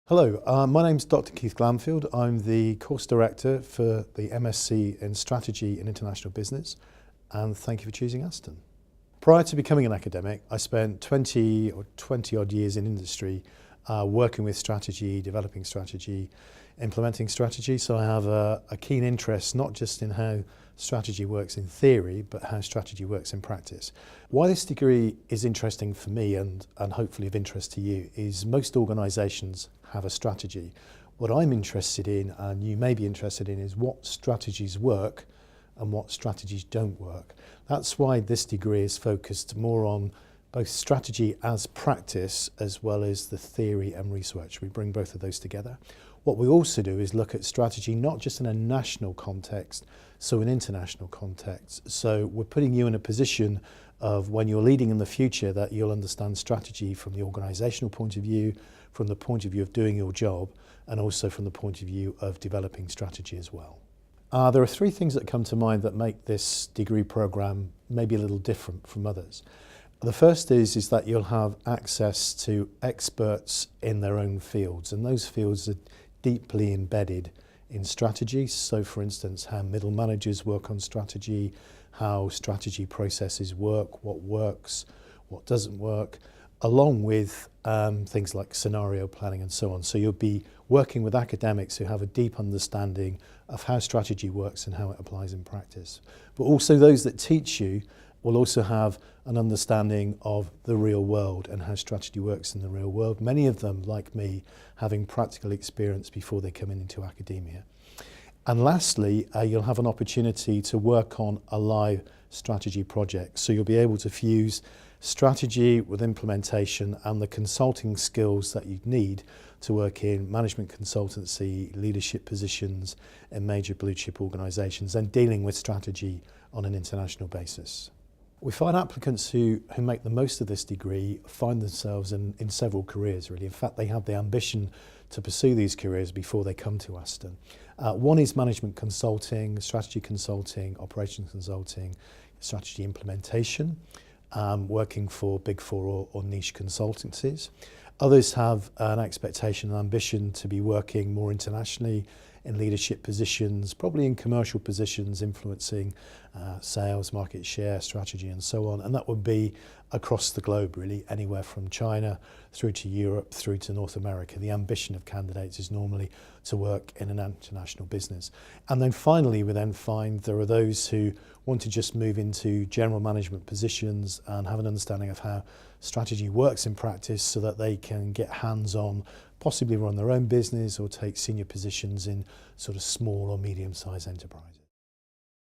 Hello, my name's Dr. Keith Glandfield. I'm the course director for the MSc in Strategy and International Business, and thank you for choosing Aston. Prior to becoming an academic, I spent 20 odd years in industry working with strategy, developing strategy, implementing strategy. So I have a keen interest not just in how strategy works in theory, but how strategy works in practice. Why this degree is interesting for me and hopefully of interest to you is most organisations have a strategy. What I'm interested in, and you may be interested in, is what strategies work and what strategies don't work. That's why this degree is focused more on both strategy as practice as well as the theory and research. We bring both of those together. What we also do is look at strategy not just in a national context, so an international context. So we're putting you in a position of when you're leading in the future that you'll understand strategy from the organisational point of view, from the point of view of doing your job, and also from the point of view of developing strategy as well. There are three things that come to mind that make this degree programme maybe a little different from others. The first is that you'll have access to experts in their own fields, and those fields are deeply embedded in strategy. So for instance, how middle managers work on strategy, how strategy processes work, what works, what doesn't work, along with things like scenario planning and so on. So you'll be working with academics who have a deep understanding of how strategy works and how it applies in practice. But also those that teach you will also have an understanding of the real world and how strategy works in the real world. Many of them, like me, having practical experience before they come into academia. And lastly, you'll have an opportunity to work on a live strategy project. So you'll be able to fuse strategy with implementation and the consulting skills that you need to work in management consultancy, leadership positions in major blue chip organisations and dealing with strategy on an international basis. We find applicants who make the most of this degree find themselves in several careers really. In fact, they have the ambition to pursue these careers before they come to Aston. One is management consulting, strategy consulting, operations consulting, strategy implementation, working for big four or niche consultancies. Others have an expectation and ambition to be working more internationally in leadership positions, probably in commercial positions, influencing sales, market share, strategy and so on. And that would be across the globe really, anywhere from China through to Europe, through to North America. The ambition of candidates is normally to work in an international business. And then finally, we then find there are those who want to just move into general management positions and have an understanding of how strategy works in practice so that they can get hands-on, possibly run their own business or take senior positions in sort of small or medium-sized enterprises.